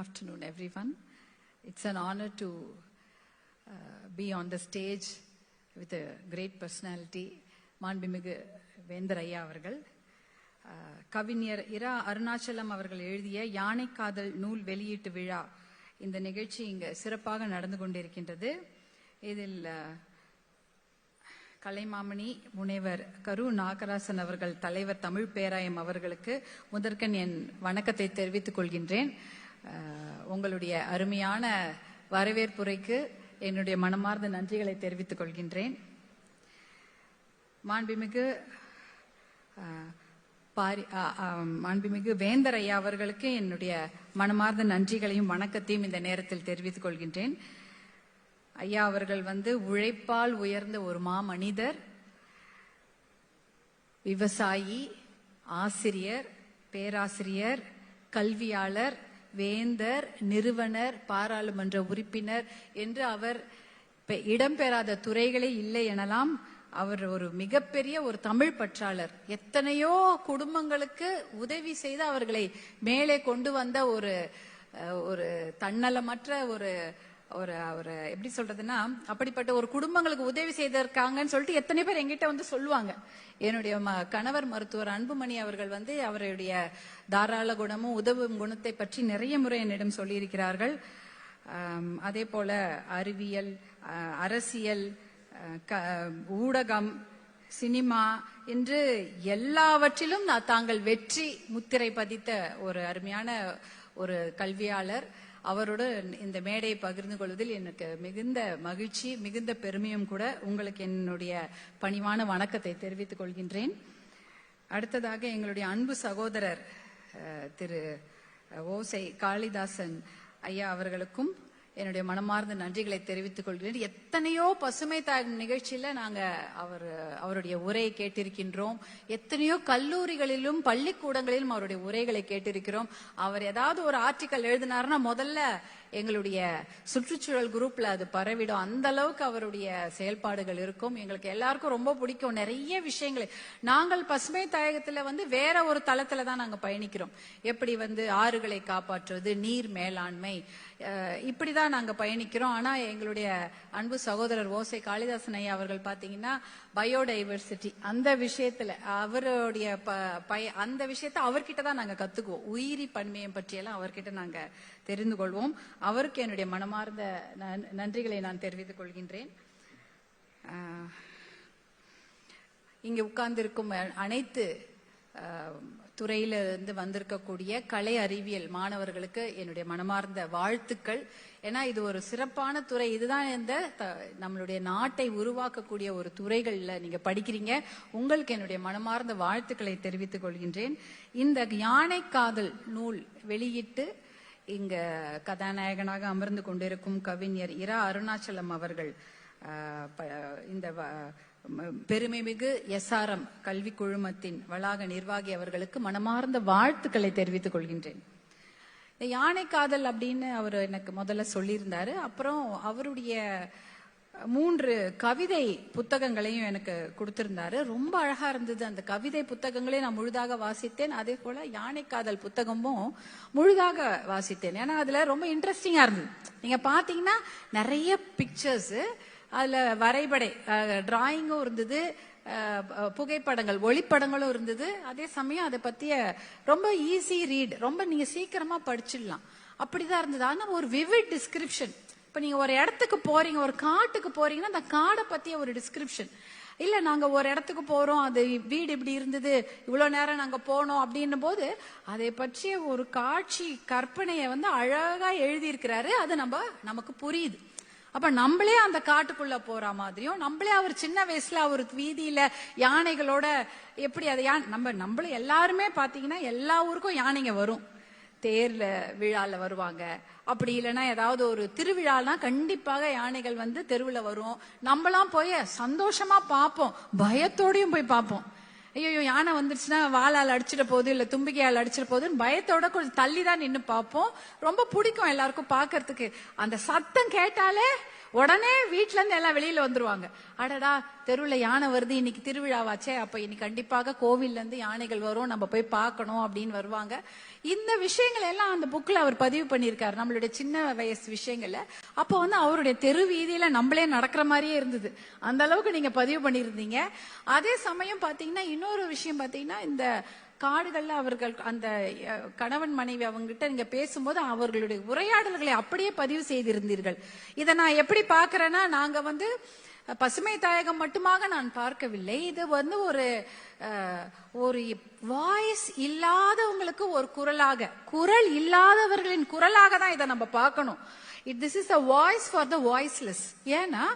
afternoon, everyone. It's an honor to be on the stage with a great personality, மாண்புமிகு வேந்தர் ஐயா அவர்கள். கவிஞர் இரா அருணாச்சலம் அவர்கள் எழுதிய யானைக்காதல் நூல் வெளியீட்டு விழா இந்த நிகழ்ச்சி இங்கு சிறப்பாக நடந்து கொண்டிருக்கின்றது. இதில் கலைமாமணி முனைவர் கரு நாகராசன் அவர்கள் தலைவர் தமிழ் பேராயம் அவர்களுக்கு முதற்கண் என் வணக்கத்தை தெரிவித்துக் கொள்கின்றேன். உங்களுடைய அருமையான வரவேற்புரைக்கு என்னுடைய மனமார்ந்த நன்றிகளை தெரிவித்துக் கொள்கின்றேன். மாண்புமிகு வேந்தர் ஐயா அவர்களுக்கு என்னுடைய மனமார்ந்த நன்றிகளையும் வணக்கத்தையும் இந்த நேரத்தில் தெரிவித்துக் கொள்கின்றேன். ஐயா அவர்கள் உழைப்பால் உயர்ந்த ஒரு மாமனிதர், விவசாயி, ஆசிரியர், பேராசிரியர், கல்வியாளர், வேந்தர், நிறுவனர், பாராளுமன்ற உறுப்பினர் என்று அவர் இடம்பெறாத துறைகளே இல்லை எனலாம். அவர் ஒரு மிகப்பெரிய ஒரு தமிழ் பற்றாளர். எத்தனையோ குடும்பங்களுக்கு உதவி செய்து அவர்களை மேலே கொண்டு வந்த ஒரு தன்னலமற்ற ஒரு எப்படி சொல்றதுன்னா, அப்படிப்பட்ட ஒரு குடும்பங்களுக்கு உதவி செய்திருக்காங்கன்னு சொல்லிட்டு எத்தனை பேர் எங்கிட்ட சொல்லுவாங்க. என்னுடைய கணவர் மருத்துவர் அன்புமணி அவர்கள் அவருடைய தாராள குணமும் உதவும் குணத்தை பற்றி நிறைய முறை என்னிடம் சொல்லியிருக்கிறார்கள். அதே போல அறிவியல், அரசியல், ஊடகம், சினிமா என்று எல்லாவற்றிலும் தாங்கள் வெற்றி முத்திரை பதித்த ஒரு அருமையான ஒரு கல்வியாளர். அவரோடு இந்த மேடையை பகிர்ந்து கொள்வதில் எனக்கு மிகுந்த மகிழ்ச்சி, மிகுந்த பெருமையும் கூட. உங்களுக்கு என்னுடைய பணிவான வணக்கத்தை தெரிவித்துக் கொள்கின்றேன். அடுத்ததாக எங்களுடைய அன்பு சகோதரர் திரு ஓசை காளிதாசன் ஐயா அவர்களுக்கும் என்னுடைய மனமார்ந்த நன்றிகளை தெரிவித்துக் கொள்கிறேன். எத்தனையோ பசுமை தாயகம் நிகழ்ச்சியில நாங்க அவருடைய உரையை கேட்டிருக்கின்றோம். எத்தனையோ கல்லூரிகளிலும் பள்ளிக்கூடங்களிலும் அவருடைய உரைகளை கேட்டிருக்கிறோம். அவர் ஏதாவது ஒரு ஆர்டிக்கல் எழுதினார்னா முதல்ல எங்களுடைய சுற்றுச்சூழல் குரூப்ல அது பரவிடும். அந்த அளவுக்கு அவருடைய செயல்பாடுகள் இருக்கும். எங்களுக்கு எல்லாருக்கும் ரொம்ப பிடிக்கும். நிறைய விஷயங்களை நாங்கள் பசுமை தாயகத்துல வேற ஒரு தளத்துல தான் நாங்க பயணிக்கிறோம். எப்படி ஆறுகளை காப்பாற்றுவது, நீர் மேலாண்மை, இப்படிதான் நாங்க பயணிக்கிறோம். ஆனா எங்களுடைய அன்பு சகோதரர் ஓசை காளிதாசன் ஐயா அவர்கள் பாத்தீங்கன்னா பயோடைவர்சிட்டி அந்த விஷயத்துல அவருடைய அந்த விஷயத்த அவர்கிட்டதான் நாங்க கத்துக்குவோம். உயிரி பன்மையை பற்றியெல்லாம் அவர்கிட்ட நாங்க தெரிந்து கொள்வோம். அவருக்கு என்னுடைய மனமார்ந்த நன்றிகளை நான் தெரிவித்துக் கொள்கின்றேன். இங்கு உட்கார்ந்திருக்கும் அனைத்து துறையிலிருந்து வந்திருக்கக்கூடிய கலை அறிவியல் மாணவர்களுக்கு என்னுடைய மனமார்ந்த வாழ்த்துக்கள். ஏன்னா இது ஒரு சிறப்பான துறை. இதுதான் நம்மளுடைய நாட்டை உருவாக்கக்கூடிய ஒரு துறைகள்ல நீங்க படிக்கிறீங்க. உங்களுக்கு என்னுடைய மனமார்ந்த வாழ்த்துக்களை தெரிவித்துக் கொள்கின்றேன். இந்த யானைக்காதல் நூல் வெளியிட்டு இங்க கதாநாயகனாக அமர்ந்து கொண்டிருக்கும் கவிஞர் இரா அருணாச்சலம் அவர்கள், இந்த பெருமைமிகு SRM கல்வி குழுமத்தின் வளாக நிர்வாகி அவர்களுக்கு மனமார்ந்த வாழ்த்துக்களை தெரிவித்துக் கொள்கின்றேன். இந்த யானைக்காதல் அப்படின்னு அவர் எனக்கு முதல்ல சொல்லியிருந்தாரு. அப்புறம் அவருடைய 3 கவிதை புத்தகங்களையும் எனக்கு கொடுத்திருந்தாரு. ரொம்ப அழகா இருந்தது. அந்த கவிதை புத்தகங்களையும் நான் முழுதாக வாசித்தேன். அதே போல யானைக்காதல் புத்தகமும் முழுதாக வாசித்தேன். ஏன்னா அதுல ரொம்ப இன்ட்ரெஸ்டிங்கா இருந்தது. நீங்க பாத்தீங்கன்னா நிறைய பிக்சர்ஸ், அதுல வரைபடை டிராயிங்கும் இருந்தது, புகைப்படங்கள், ஒளிப்படங்களும் இருந்தது. அதே சமயம் அதை பத்திய ரொம்ப ஈஸி ரீட், ரொம்ப நீங்க சீக்கிரமா படிச்சிடலாம் அப்படிதான் இருந்தது. ஆனா ஒரு விவிட் டிஸ்கிரிப்ஷன். இப்ப நீங்க ஒரு இடத்துக்கு போறீங்க, ஒரு காட்டுக்கு போறீங்கன்னா அந்த காடை பத்திய ஒரு டிஸ்கிரிப்ஷன். இல்ல நாங்க ஒரு இடத்துக்கு போறோம், அது வீடு இப்படி இருந்தது, இவ்வளவு நேரம் நாங்க போனோம் அப்படின்னும் போது அதை பற்றிய ஒரு காட்சி கற்பனையை அழகா எழுதி இருக்கிறாரு. அது நமக்கு புரியுது. அப்ப நம்மளே அந்த காட்டுக்குள்ள போற மாதிரியும், நம்மளே அவர் சின்ன வயசுல அவர் வீதியில யானைகளோட எப்படி அதை நம்மள எல்லாருமே பாத்தீங்கன்னா எல்லா ஊருக்கும் யானைங்க வரும். தேர்ல விழால வருவாங்க, அப்படி இல்லைன்னா ஏதாவது ஒரு திருவிழானா கண்டிப்பாக யானைகள் தெருவுல வரும். நம்மளாம் போய் சந்தோஷமா பார்ப்போம், பயத்தோடையும் போய் பார்ப்போம். ஐயோ யானை வந்துருச்சுன்னா வாளால் அடிச்சிட போகுது, இல்ல தும்பிக்கையால் அடிச்சிட போகுதுன்னு பயத்தோட கொஞ்சம் தள்ளிதான் நின்று பார்ப்போம். ரொம்ப பிடிக்கும் எல்லாருக்கும் பாக்குறதுக்கு. அந்த சத்தம் கேட்டாலே உடனே வீட்டுல இருந்து எல்லாம் வெளியில வந்துருவாங்க. அடடா தெருவுல யானை வருது, இன்னைக்கு திருவிழாவாச்சே, அப்ப இன்னைக்கு கண்டிப்பாக கோவில்ல இருந்து யானைகள் வரும், நம்ம போய் பார்க்கணும் அப்படின்னு வருவாங்க. இந்த விஷயங்கள் எல்லாம் அந்த புக்ல அவர் பதிவு பண்ணியிருக்காரு, நம்மளுடைய சின்ன வயசு விஷயங்கள்ல. அப்போ வந்து அவருடைய தெரு வீதியில நம்மளே நடக்கிற மாதிரியே இருந்தது, அந்த அளவுக்கு நீங்க பதிவு பண்ணியிருந்தீங்க. அதே சமயம் பாத்தீங்கன்னா இன்னொரு விஷயம் பாத்தீங்கன்னா, இந்த காடுகள்ல அவர்கள் அந்த கணவன் மனைவி அவங்ககிட்ட நீங்க பேசும்போது அவர்களுடைய உரையாடல்களை அப்படியே பதிவு செய்திருந்தீர்கள். இதை நான் எப்படி பாக்குறேன்னா, நாங்க வந்து பசுமை தாயகம் மட்டுமாக நான் பார்க்கவில்லை, இது வந்து ஒரு வாய்ஸ் இல்லாதவங்களுக்கு ஒரு குரலாக, குரல் இல்லாதவர்களின் குரலாக தான் இதை நம்ம பார்க்கணும். This is a voice for the voiceless. ஏன்னா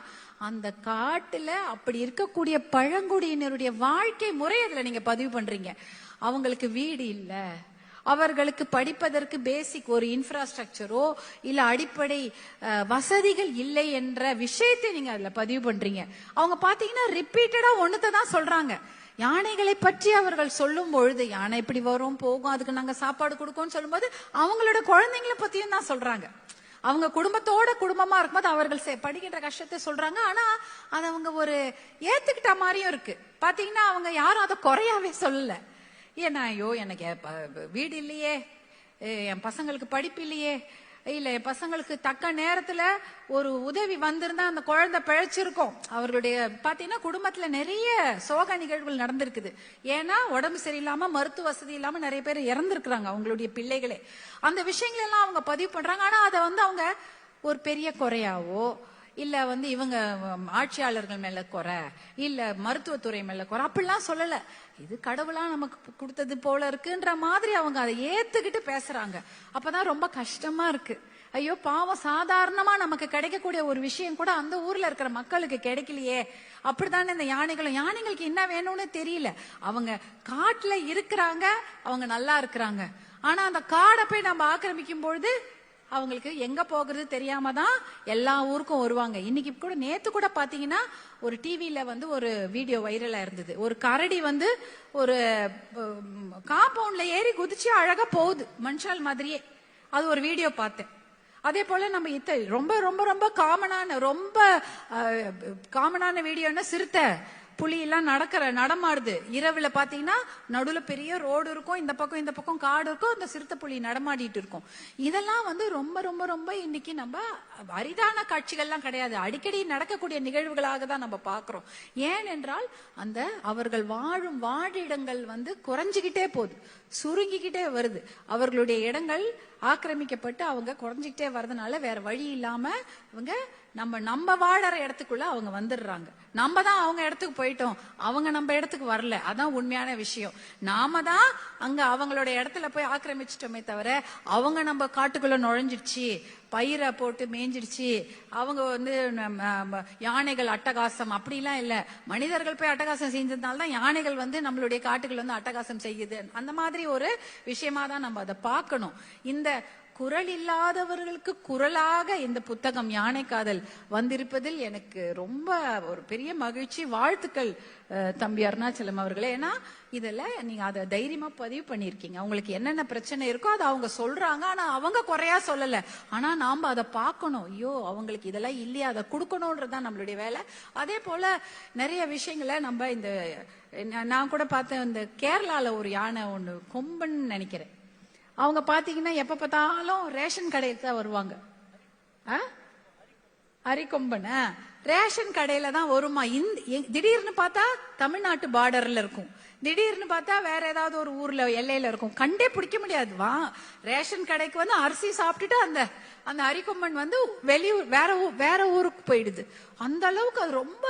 அந்த காட்டுல அப்படி இருக்கக்கூடிய பழங்குடியினருடைய வாழ்க்கை முறை அதுல நீங்க பதிவு பண்றீங்க. அவங்களுக்கு வீடு இல்ல, அவர்களுக்கு படிப்பதற்கு பேசிக் ஒரு இன்ஃப்ராஸ்ட்ரக்சரோ இல்ல அடிப்படை வசதிகள் இல்லை என்ற விஷயத்தை நீங்க அதுல பதிவு பண்றீங்க. அவங்க பாத்தீங்கன்னா ரிப்பீட்டடா ஒண்ணுத்தை தான் சொல்றாங்க. யானைகளை பற்றி அவர்கள் சொல்லும் பொழுது, யானை இப்படி வரும் போகும், அதுக்கு நாங்க சாப்பாடு கொடுக்கோம்னு சொல்லும்போது அவங்களோட குழந்தைங்களை பத்தியும் தான் சொல்றாங்க. அவங்க குடும்பத்தோட குடும்பமா இருக்கும்போது அவர்கள் படிக்கின்ற கஷ்டத்தை சொல்றாங்க. ஆனா அது அவங்க ஒரு ஏத்துக்கிட்ட மாதிரியும் இருக்கு. பாத்தீங்கன்னா அவங்க யாரும் அதை குறையாவே சொல்லல. ஏன்னா ஐயோ எனக்கு வீடு இல்லையே, என் பசங்களுக்கு படிப்பு இல்லையே, இல்ல என் பசங்களுக்கு தக்க நேரத்துல ஒரு உதவி வந்திருந்தா அந்த குழந்தை பிழைச்சிருக்கும். அவர்களுடைய பாத்தீங்கன்னா குடும்பத்துல நிறைய சோக நிகழ்வுகள் நடந்திருக்குது. ஏன்னா உடம்பு சரியில்லாம மருத்துவ வசதி இல்லாம நிறைய பேர் இறந்திருக்கிறாங்க அவங்களுடைய பிள்ளைகளே. அந்த விஷயங்கள் எல்லாம் அவங்க பதிவு பண்றாங்க. ஆனா அதை வந்து அவங்க ஒரு பெரிய குறையாவோ இல்ல வந்து இவங்க ஆட்சியாளர்கள் மேல குறை இல்ல மருத்துவத்துறை மேல குறை அப்படிலாம் சொல்லல. இது கடவுளா நமக்கு கொடுத்தது போல இருக்குன்ற மாதிரி அவங்க அதை ஏத்துக்கிட்டு பேசுறாங்க. அப்பதான் ரொம்ப கஷ்டமா இருக்கு. ஐயோ பாவம், சாதாரணமா நமக்கு கிடைக்கக்கூடிய ஒரு விஷயம் கூட அந்த ஊர்ல இருக்கிற மக்களுக்கு கிடைக்கலையே. அப்படித்தானே இந்த யானைகளுக்கு என்ன வேணும்னு தெரியல. அவங்க காட்டுல இருக்கிறாங்க, அவங்க நல்லா இருக்கிறாங்க. ஆனா அந்த காடை போய் நம்ம ஆக்கிரமிக்கும் பொழுது அவங்களுக்கு எங்க போகிறது தெரியாம தான் எல்லா ஊருக்கும் வருவாங்க. இன்னைக்கு கூட நேத்து கூட பாத்தீங்கன்னா ஒரு டிவில வந்து ஒரு வீடியோ வைரலா இருந்தது. ஒரு கரடி வந்து ஒரு காம்பவுண்ட்ல ஏறி குதிச்சு அழகா போகுது மனுஷால் மாதிரியே. அது ஒரு வீடியோ பார்த்தேன். அதே போல நம்ம ரொம்ப ரொம்ப ரொம்ப காமனான வீடியோன்னா சிறுத்தை புலி எல்லாம் நடமாடுது. இரவுல பாத்தீங்கன்னா நடுவுல பெரிய ரோடு இருக்கும், இந்த பக்கம் காடு இருக்கும், அந்த சிறுத்தை புலி நடமாடிட்டு இருக்கும். இதெல்லாம் வந்து ரொம்ப ரொம்ப ரொம்ப இன்னைக்கு நம்ம அரிதான காட்சிகள்லாம் கிடையாது, அடிக்கடி நடக்கக்கூடிய நிகழ்வுகளாக தான் நம்ம பாக்குறோம். ஏனென்றால் அந்த அவர்கள் வாழும் வாழிடங்கள் வந்து குறைஞ்சுகிட்டே போகுது, சுருங்கிக்கிட்டே வருது. அவர்களுடைய இடங்கள் ஆக்கிரமிக்கப்பட்டு அவங்க குறைஞ்சிக்கிட்டே வர்றதுனால வேற வழி இல்லாம இவங்க நம்ம வாழற இடத்துக்குள்ள அவங்க வந்துடுறாங்க. நம்ம தான் அவங்க இடத்துக்கு போயிட்டோம், அவங்க நம்ம இடத்துக்கு வரல. அதான் உண்மையான விஷயம். நாம தான் அங்க அவங்களோட இடத்துல போய் ஆக்கிரமிச்சிட்டோமே தவிர அவங்க நம்ம காட்டுக்குள்ள நுழைஞ்சிடுச்சு, பயிரை போட்டு மேய்ஞ்சிடுச்சு, அவங்க வந்து யானைகள் அட்டகாசம் அப்படிலாம் இல்ல. மனிதர்கள் போய் அட்டகாசம் செஞ்சதுனால்தான் யானைகள் வந்து நம்மளுடைய காட்டுகள் வந்து அட்டகாசம் செய்யுது. அந்த மாதிரி ஒரு விஷயமா தான் நம்ம அதை பார்க்கணும். இந்த குரல் இல்லாதவர்களுக்கு குரலாக இந்த புத்தகம் யானை காதல் வந்திருப்பதில் எனக்கு ரொம்ப ஒரு பெரிய மகிழ்ச்சி. வாழ்த்துக்கள் தம்பி அருணாச்சலம் அவர்களே. ஏன்னா இதுல நீங்க அதை தைரியமா பதிவு பண்ணிருக்கீங்க. அவங்களுக்கு என்னென்ன பிரச்சனை இருக்கோ அதை அவங்க சொல்றாங்க, ஆனா அவங்க குறையா சொல்லல. ஆனா நாம அதை பார்க்கணும். ஐயோ அவங்களுக்கு இதெல்லாம் இல்லையா, அதை கொடுக்கணும்ன்றதுதான் நம்மளுடைய வேலை. அதே போல நிறைய விஷயங்களை நம்ம இந்த நான் கூட பார்த்தேன், இந்த கேரளால ஒரு யானை ஒண்ணு கொம்பன் நினைக்கிறேன். அவங்க பாத்தீங்கன்னா எப்ப பார்த்தாலும் ரேஷன் கடையில தான் வருவாங்க. அரிக்கொம்பன் ரேஷன் கடையில தான் வருமா. திடீர்னு பார்த்தா தமிழ்நாட்டு பார்டர்ல இருக்கும், திடீர்னு பார்த்தா வேற ஏதாவது ஒரு ஊர்ல எல்லையில இருக்கும். கண்டே பிடிக்க முடியாது. ரேஷன் கடைக்கு வந்து அரிசி சாப்பிட்டுட்டு அந்த அரிக்கொம்பன் வந்து வெளியூர் வேற ஊருக்கு போயிடுது. அந்த அளவுக்கு அது ரொம்ப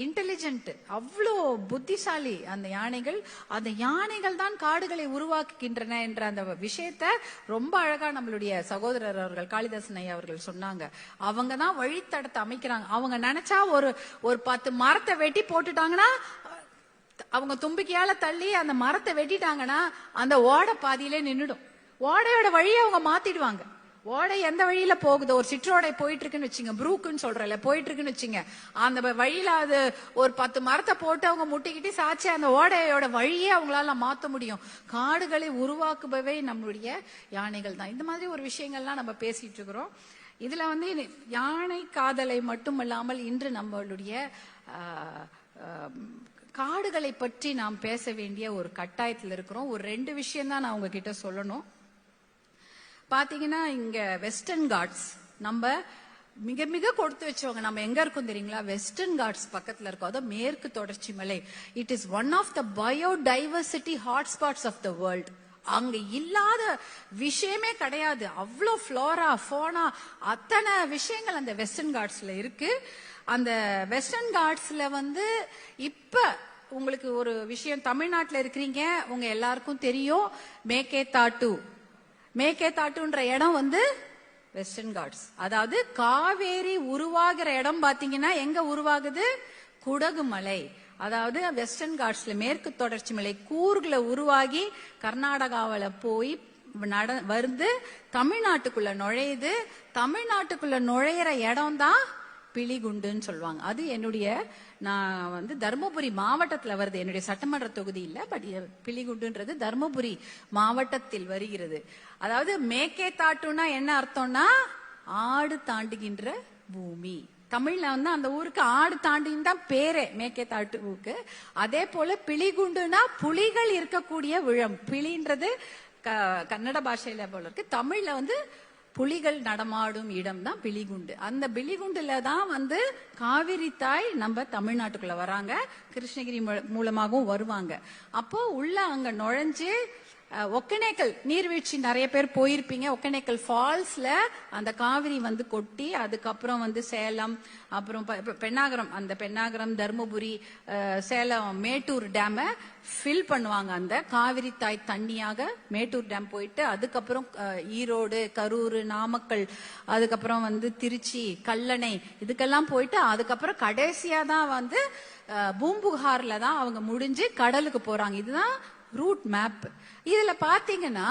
இன்டெலிஜென்ட், அவ்வளோ புத்திசாலி அந்த யானைகள். அந்த யானைகள் தான் காடுகளை உருவாக்குகின்றன என்ற அந்த விஷயத்த ரொம்ப அழகா நம்மளுடைய சகோதரர் அவர்கள் காளிதாசன் ஐயா அவர்கள் சொன்னாங்க. அவங்க தான் வழித்தடத்தை அமைக்கிறாங்க. அவங்க நினைச்சா ஒரு 10 மரத்தை வெட்டி போட்டுட்டாங்கன்னா, அவங்க தும்பிக்கையால தள்ளி அந்த மரத்தை வெட்டிட்டாங்கன்னா அந்த ஓடை பாதியிலே நின்னுடும். ஓடையோட வழியை அவங்க மாத்திடுவாங்க. ஓடை எந்த வழியில போகுது, ஒரு சிற்றோடை போயிட்டு இருக்குன்னு வச்சுங்க, புரூக்குன்னு சொல்றல போயிட்டு இருக்குன்னு வச்சுங்க, அந்த வழியில அது ஒரு 10 மரத்தை போட்டு அவங்க முட்டிக்கிட்டு சாட்சி அந்த ஓடையோட வழியே அவங்களால மாத்த முடியும். காடுகளை உருவாக்குபவை நம்மளுடைய யானைகள் தான். இந்த மாதிரி ஒரு விஷயங்கள்லாம் நம்ம பேசிட்டு இருக்கிறோம். இதுல வந்து யானை காதலை மட்டுமல்லாமல் இன்று நம்மளுடைய காடுகளை பற்றி நாம் பேச வேண்டிய ஒரு கட்டாயத்தில் இருக்கிறோம். ஒரு 2 விஷயம் தான் நான் உங்ககிட்ட சொல்லணும். பாத்தீங்கன்னா இங்க வெஸ்டர்ன் காட்ஸ் நம்ம மிக மிக கொடுத்து வச்சவங்க. நம்ம எங்க இருக்கோம் தெரியுங்களா? வெஸ்டர்ன் காட்ஸ் பக்கத்துல இருக்கோம். அதாவது மேற்கு தொடர்ச்சி மலை. It is one of the biodiversity hotspots of the world. அங்க இல்லாத விஷயமே கிடையாது. அவ்வளோ ஃப்ளோரா ஃபோனா அத்தனை விஷயங்கள் அந்த வெஸ்டர்ன் காட்ஸ்ல இருக்கு. அந்த வெஸ்டர்ன் காட்ஸ்ல வந்து இப்ப உங்களுக்கு ஒரு விஷயம், தமிழ்நாட்டில் இருக்கிறீங்க, உங்க எல்லாருக்கும் தெரியும் மேக்கேதாட்டுன்ற இடம் வந்து வெஸ்டர்ன் காட்ஸ். அதாவது காவேரி உருவாகிற இடம் பாத்தீங்கன்னா எங்க உருவாகுது? குடகு மலை. அதாவது வெஸ்டர்ன் காட்ஸ்ல மேற்கு தொடர்ச்சி மலை கூர்குல உருவாகி கர்நாடகாவில போய் வந்து தமிழ்நாட்டுக்குள்ள நுழையுது. தமிழ்நாட்டுக்குள்ள நுழையிற இடம் தான் பிலிகுண்டுன்னு சொல்லுவாங்க. அது நான் வந்து தர்மபுரி மாவட்டத்தில் வருது. என்னுடைய சட்டமன்ற தொகுதி இல்ல, பட் பிலிகுண்டுன்றது தர்மபுரி மாவட்டத்தில் வருகிறது. அதாவது மேக்கேதாட்டுனா என்ன அர்த்தம்னா ஆடு தாண்டுகின்ற பூமி. தமிழ்ல வந்து அந்த ஊருக்கு ஆடு தாண்டின்னு தான் பேரே மேக்கேதாட்டுவுக்கு. அதே போல பிலிகுண்டுனா புலிகள் இருக்கக்கூடிய விழம். பிலின்றது கன்னட பாஷையில போல இருக்கு. தமிழ்ல வந்து புலிகள் நடமாடும் இடம் தான் பிலிகுண்டு. அந்த பிலிகுண்டுல தான் வந்து காவிரி தாய் நம்ம தமிழ்நாட்டுக்குள்ள வராங்க. கிருஷ்ணகிரி மூலமாகவும் வருவாங்க. அப்போ உள்ள அங்க நுழைஞ்சு ஒகேனக்கல் நீர்வீழ்ச்சி நிறைய பேர் போயிருப்பீங்க. ஒகேனக்கல் ஃபால்ஸ்ல அந்த காவிரி வந்து கொட்டி அதுக்கப்புறம் வந்து சேலம், அப்புறம் பெண்ணாகரம், அந்த பெண்ணாகரம், தர்மபுரி, சேலம், மேட்டூர் டேமை ஃபில் பண்ணுவாங்க. அந்த காவிரி தாய் தண்ணியாக மேட்டூர் டேம் போயிட்டு அதுக்கப்புறம் ஈரோடு, கரூர், நாமக்கல், அதுக்கப்புறம் வந்து திருச்சி, கல்லணை, இதுக்கெல்லாம் போயிட்டு அதுக்கப்புறம் கடைசியா தான் வந்து பூம்புகார்ல தான் அவங்க முடிஞ்சு கடலுக்கு போறாங்க. இதுதான் ரூட் மேப். இதுல பாத்தீங்கன்னா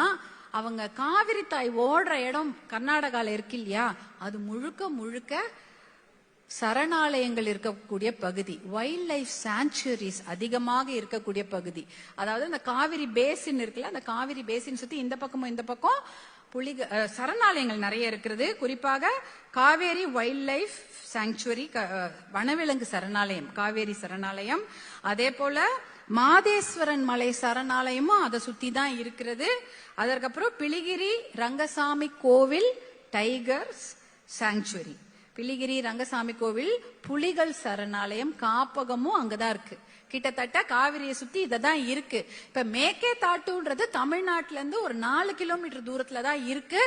அவங்க காவிரி தாய் ஓடுற இடம் கர்நாடகால இருக்கு இல்லையா, அது முழுக்க முழுக்க சரணாலயங்கள் இருக்கக்கூடிய பகுதி, வைல்ட் லைஃப் சாங்சுவரிஸ் அதிகமாக இருக்கக்கூடிய பகுதி. அதாவது அந்த காவிரி பேசின் இருக்குல்ல, அந்த காவிரி பேசின் சுத்தி இந்த பக்கமும் இந்த பக்கம் சரணாலயங்கள் நிறைய இருக்கிறது. குறிப்பாக காவேரி வைல்ட் லைஃப் சாங்சுவரி, வனவிலங்கு சரணாலயம், காவேரி சரணாலயம். அதே போல மாதேஸ்வரன் மலை சரணாலயமும் அதை சுத்தி தான் இருக்கிறது. அதற்கப்புறம் பிலிகிரி ரங்கசாமி கோவில் டைகர்ஸ் சாங்சுவரி, பிலிகிரி ரங்கசாமி கோவில் புலிகள் சரணாலயம், காப்பகமும் அங்கதான் இருக்கு. கிட்டத்தட்ட காவிரியை சுத்தி இததான் இருக்கு. இப்ப மேக்கேதாட்டுன்றது தமிழ்நாட்டுல இருந்து ஒரு 4 கிலோமீட்டர் தூரத்துல தான் இருக்கு.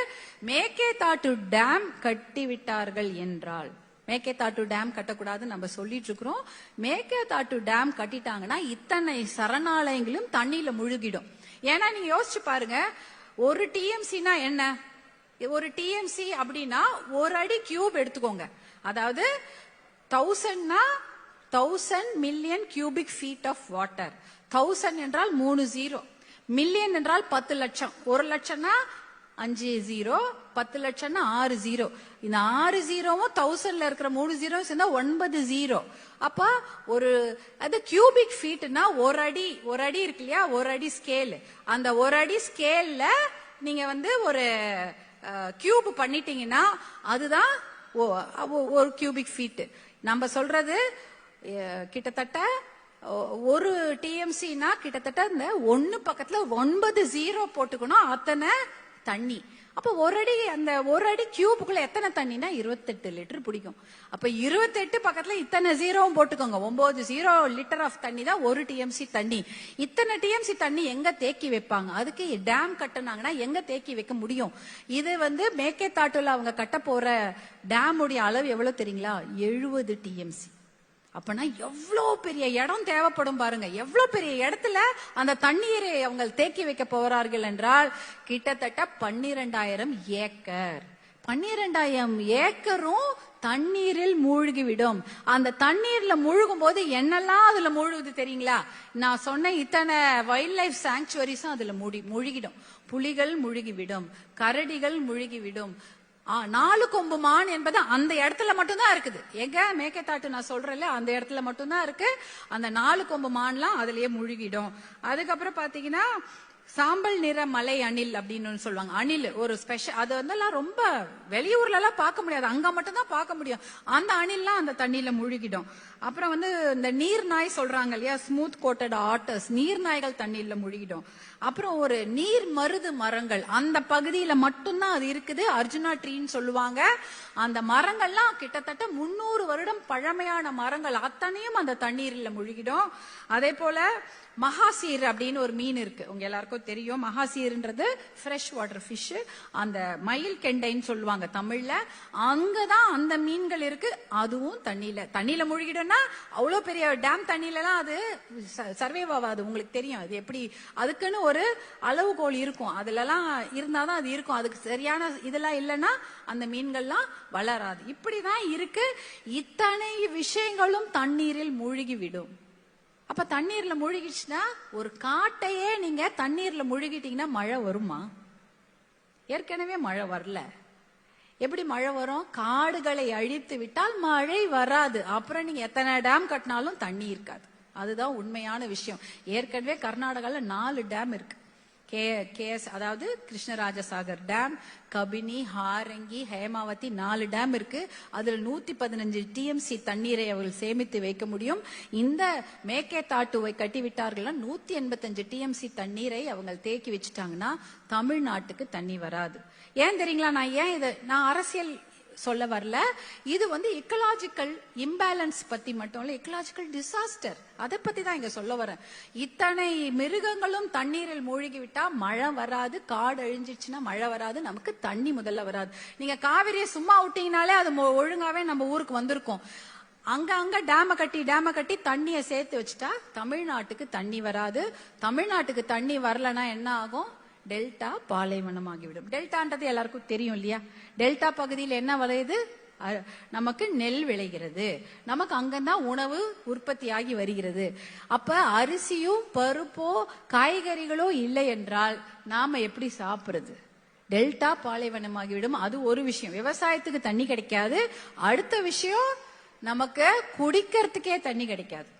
மேக்கேதாட்டு டேம் கட்டி விட்டார்கள் என்றால், மேக்கேதாட்டு டேம் கட்டக்கூடாதுன்னு நம்ம சொல்லிட்டு இருக்கிறோம். மேக்கேதாட்டு டேம் கட்டிட்டாங்கன்னா இத்தனை சரணாலயங்களும் தண்ணியில முழுகிடும். ஏன்னா நீங்க யோசிச்சு பாருங்க, ஒரு டிஎம்சினா என்ன? ஒரு டிஎம்சி அப்படின்னா ஒரு அடி கியூப் எடுத்துக்கோங்க. அதாவது 1000 million cubic feet of water. 1000 என்றால் 3 0, மில்லியன் என்றால் 10 லட்சம், 1 லட்சம்னா 5 0, 10 லட்சம்னா 6 0. இந்த 6 0வும் 1000ல இருக்கிற 3 0 சேர்ந்தா 9 0. அப்ப ஒரு அது கியூபிக் ஃபீட்னா ஒரு அடி இருக்கு இல்லையா, ஒரு அடி ஸ்கேல். அந்த ஒரு அடி ஸ்கேல்ல நீங்க வந்து ஒரு கியூப் பண்ணிட்டீங்கன்னா அதுதான் ஒரு கியூபிக் ஃபீட். நம்ம சொல்றது கிட்டத்தட்ட ஒரு டிஎம்சினா கிட்டத்தட்ட இந்த 1 பக்கத்துல 9 0 போட்டுக்கணும், அத்தனை தண்ணி. அப்ப அந்த ஒரு அடி கியூபுக்குள்ள எத்தனை தண்ணினா 28 லிட்டர் பிடிக்கும். அப்ப 28 பக்கத்துல இத்தனை ஜீரோவும் போட்டுக்கோங்க, 9 லிட்டர் ஆஃப் தண்ணி தான் ஒரு டிஎம்சி தண்ணி. இத்தனை டிஎம்சி தண்ணி எங்க தேக்கி வைப்பாங்க? அதுக்கு டேம் கட்டினாங்கன்னா எங்க தேக்கி வைக்க முடியும்? இது வந்து மேக்கேதாட்டுல அவங்க கட்ட போற டேம் உடைய அளவு எவ்வளவு தெரியுங்களா? 70 டிஎம்சி. அப்பனா எவ்வளவு பெரிய இடம் தேவைப்படும் பாருங்க. எவ்வளவு பெரிய இடத்துல அந்த தண்ணீரை அவங்க தேக்கி வைக்க போறார்கள் என்றால் கிட்டத்தட்ட 12,000 ஏக்கர். 12,000 ஏக்கரும் தண்ணீரில் மூழ்கிவிடும். அந்த தண்ணீர்ல மூழ்கும் போது என்னெல்லாம் அதுல மூழ்குது தெரியுங்களா? நான் சொன்ன இத்தனை வைல்ட் லைஃப் சாங்சுவரிஸும் அதுல மூழ்கிடும். புலிகள் முழுகிவிடும், கரடிகள் முழுகிவிடும். 4 கொம்பு மான் என்பது அந்த இடத்துல மட்டும்தான் இருக்குது. எங்க மேக்கேதாட்டு நான் சொல்றேன்ல, அந்த இடத்துல மட்டும்தான் இருக்கு. அந்த 4 கொம்பு மான்லாம் அதுலயே முழுகிடும். அதுக்கப்புறம் பாத்தீங்கன்னா சாம்பல் நிற மலை அணில் அப்படின்னு சொல்லுவாங்க. அணில் ஒரு ஸ்பெஷல், அது வந்து ரொம்ப வெளியூர்ல எல்லாம் பார்க்க முடியாது, அங்க மட்டும் தான் பார்க்க முடியும். அந்த அணில்லாம் அந்த தண்ணியில முழுகிடும். அப்புறம் வந்து இந்த நீர் நாய் சொல்றாங்க இல்லையா, ஸ்மூத் கோட்டட் ஆட்டர்ஸ், நீர் நாய்கள் தண்ணியில முழுகிடும். அப்புறம் ஒரு நீர் மருது மரங்கள் அந்த பகுதியில மட்டும்தான் அது இருக்குது, அர்ஜுனா ட்ரீன்னு சொல்லுவாங்க. அந்த மரங்கள்லாம் கிட்டத்தட்ட 300 வருடம் பழமையான மரங்கள், அத்தனையும் அந்த தண்ணீர்ல முழுகிடும். அதே போல மகாசீர் அப்படின்னு ஒரு மீன் இருக்கு, உங்க எல்லாருக்கும் தெரியும். மகாசீர்ன்றது ஃப்ரெஷ் வாட்டர் ஃபிஷ், அந்த மயில் கெண்டைன்னு சொல்லுவாங்க தமிழ்ல. அங்கதான் அந்த மீன்கள் இருக்கு, அதுவும் தண்ணியில முழுகிடும்னா அவ்வளவு பெரிய டேம் தண்ணியில எல்லாம் அது சர்வைவ் ஆகாது. உங்களுக்கு தெரியும் அது எப்படி, அதுக்குன்னு ஒரு அளவுகோல் இருக்கும், அதுல எல்லாம் இருந்தாதான் அது இருக்கும். அதுக்கு சரியான இதெல்லாம் இல்லைன்னா அந்த மீன்கள்லாம் வளராது. இப்படிதான் இருக்கு. இத்தனை விஷயங்களும் தண்ணீரில் மூழ்கி விடும். அப்ப தண்ணீர்ல முழுகிடுச்சுன்னா, ஒரு காட்டையே நீங்க தண்ணீர்ல முழுகிட்டீங்கன்னா மழை வருமா? ஏற்கனவே மழை வரல, எப்படி மழை வரும்? காடுகளை அழித்து விட்டால் மழை வராது. அப்புறம் நீங்க எத்தனை டேம் கட்டினாலும் தண்ணி இருக்காது. அதுதான் உண்மையான விஷயம். ஏற்கனவே கர்நாடகால 4 டேம் இருக்கு. கேஎஸ் அதாவது கிருஷ்ணராஜசாகர் டேம், கபினி, ஹாரங்கி, ஹேமாவதி 4 டேம் இருக்கு. அதுல 115 டிஎம்சி தண்ணீரை அவர்கள் சேமித்து வைக்க முடியும். இந்த மேக்கேதாட்டுவை கட்டிவிட்டார்கள்னா 185 டிஎம்சி தண்ணீரை அவங்க தேக்கி வச்சுட்டாங்கன்னா தமிழ்நாட்டுக்கு தண்ணி வராது. ஏன் தெரியுங்களா? நான் அரசியல் சொல்ல வரல, இது வந்து எக்கலாஜிக்கல் இம்பேலன்ஸ் பத்தி மட்டும் இல்ல, எக்கலாஜிக்கல் டிசாஸ்டர், அதை பத்தி தான் இங்க சொல்ல வரேன். இத்தனை மிருகங்களும் தண்ணீரில் மூழ்கி விட்டா மழை வராது, காடு அழிஞ்சிச்சுன்னா மழை வராது, நமக்கு தண்ணி முதல்ல வராது. நீங்க காவிரியை சும்மா விட்டீங்கனாலே அது ஒழுங்காவே நம்ம ஊருக்கு வந்திருக்கும். அங்க டேம கட்டி தண்ணியை சேர்த்து வச்சுட்டா தமிழ்நாட்டுக்கு தண்ணி வராது. தமிழ்நாட்டுக்கு தண்ணி வரலன்னா என்ன ஆகும்? டெல்டா பாலைவனமாகிவிடும். டெல்டான்றது எல்லாருக்கும் தெரியும் இல்லையா? டெல்டா பகுதியில் என்ன விளையுது? நமக்கு நெல் விளைகிறது, நமக்கு அங்கதான் உணவு உற்பத்தி ஆகி வருகிறது. அப்ப அரிசியும் பருப்போ காய்கறிகளோ இல்லை என்றால் நாம எப்படி சாப்பிடுறது? டெல்டா பாலைவனமாகிவிடும். அது ஒரு விஷயம், விவசாயத்துக்கு தண்ணி கிடைக்காது. அடுத்த விஷயம், நமக்கு குடிக்கிறதுக்கே தண்ணி கிடைக்காது.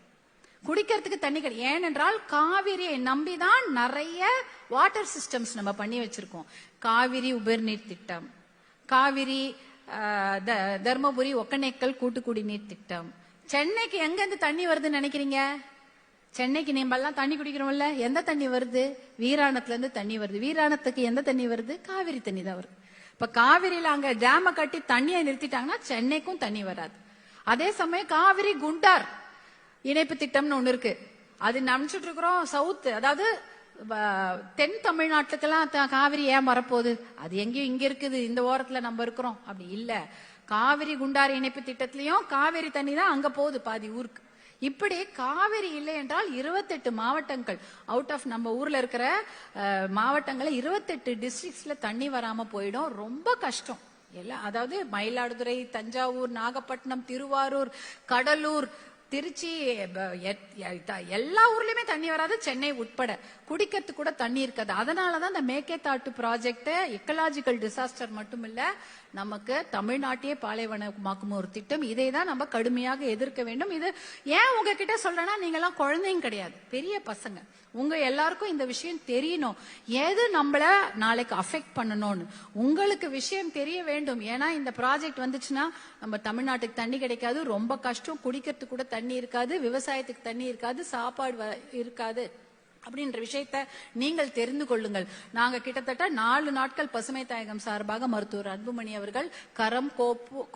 குடிக்கிறதுக்கு தண்ணி கிடையாது. ஏனென்றால் காவிரியை நம்பிதான் நிறைய வாட்டர் சிஸ்டம்ஸ் நம்ம பண்ணி வச்சிருக்கோம். காவிரி உபர்நீர் திட்டம், காவிரி தர்மபுரி ஒக்கநேக்கல் கூட்டு குடிநீர் திட்டம். சென்னைக்கு எங்க இருந்து தண்ணி வருதுன்னு நினைக்கிறீங்க? சென்னைக்கு நம்ம எல்லாம் தண்ணி குடிக்கிறோம்ல, எந்த தண்ணி வருது? வீராணத்துல இருந்து தண்ணி வருது. வீராணத்துக்கு எந்த தண்ணி வருது? காவிரி தண்ணி தான் வருது. இப்ப காவிரியில அங்க டேம கட்டி தண்ணியை நிறுத்திட்டாங்கன்னா சென்னைக்கும் தண்ணி வராது. அதே சமயம் காவிரி குண்டார் இணைப்பு திட்டம்னு ஒண்ணு இருக்கு, அது நினைச்சிட்டு இருக்கிறோம். சவுத், அதாவது தென் தமிழ்நாட்டுக்கெல்லாம் காவிரி ஏன் வரப்போகுது? அது எங்கேயும் இங்க இருக்குது, இந்த ஓரத்துல நம்ம இருக்கிறோம். அப்படி இல்ல, காவிரி குண்டாறு இணைப்பு திட்டத்திலயும் காவிரி தண்ணி தான் அங்க போகுது பாதி ஊருக்கு. இப்படி காவிரி இல்லை என்றால் 28 மாவட்டங்கள் அவுட் ஆஃப் நம்ம ஊர்ல இருக்கிற மாவட்டங்களை 28 டிஸ்ட்ரிக்ட்ஸ்ல தண்ணி வராம போயிடும். ரொம்ப கஷ்டம். எல்லாம், அதாவது மயிலாடுதுறை, தஞ்சாவூர், நாகப்பட்டினம், திருவாரூர், கடலூர், திருச்சி, எல்லா ஊர்லயுமே தண்ணி வராது, சென்னை உட்பட. குடிக்கிறதுக்கு கூட தண்ணி இருக்காது. அதனாலதான் இந்த மேக்கேதாட்டு ப்ராஜெக்ட் எக்கலாஜிக்கல் டிசாஸ்டர் மட்டும் இல்ல, நமக்கு தமிழ்நாட்டையே பாலைவனமாக்கும் ஒரு திட்டம். இதை தான் நம்ம கடுமையாக எதிர்க்க வேண்டும். இது ஏன் உங்ககிட்ட சொல்றேன்னா, நீங்க எல்லாம் குழந்தைங்க கிடையாது, பெரிய பசங்க. உங்க எல்லாருக்கும் இந்த விஷயம் தெரியணும், எது நம்மள நாளைக்கு அஃபெக்ட் பண்ணணும்னு உங்களுக்கு விஷயம் தெரிய வேண்டும். ஏன்னா இந்த ப்ராஜெக்ட் வந்துச்சுன்னா நம்ம தமிழ்நாட்டுக்கு தண்ணி கிடைக்காது, ரொம்ப கஷ்டம். குடிக்கிறதுக்கு கூட தண்ணி இருக்காது, விவசாயத்துக்கு தண்ணி இருக்காது, சாப்பாடு இருக்காது. அப்படின்ற விஷயத்த நீங்கள் தெரிந்து கொள்ளுங்கள். நாங்க கிட்டத்தட்ட 4 நாட்கள் பசுமை தாயகம் சார்பாக மருத்துவர் அன்புமணி அவர்கள் கரம்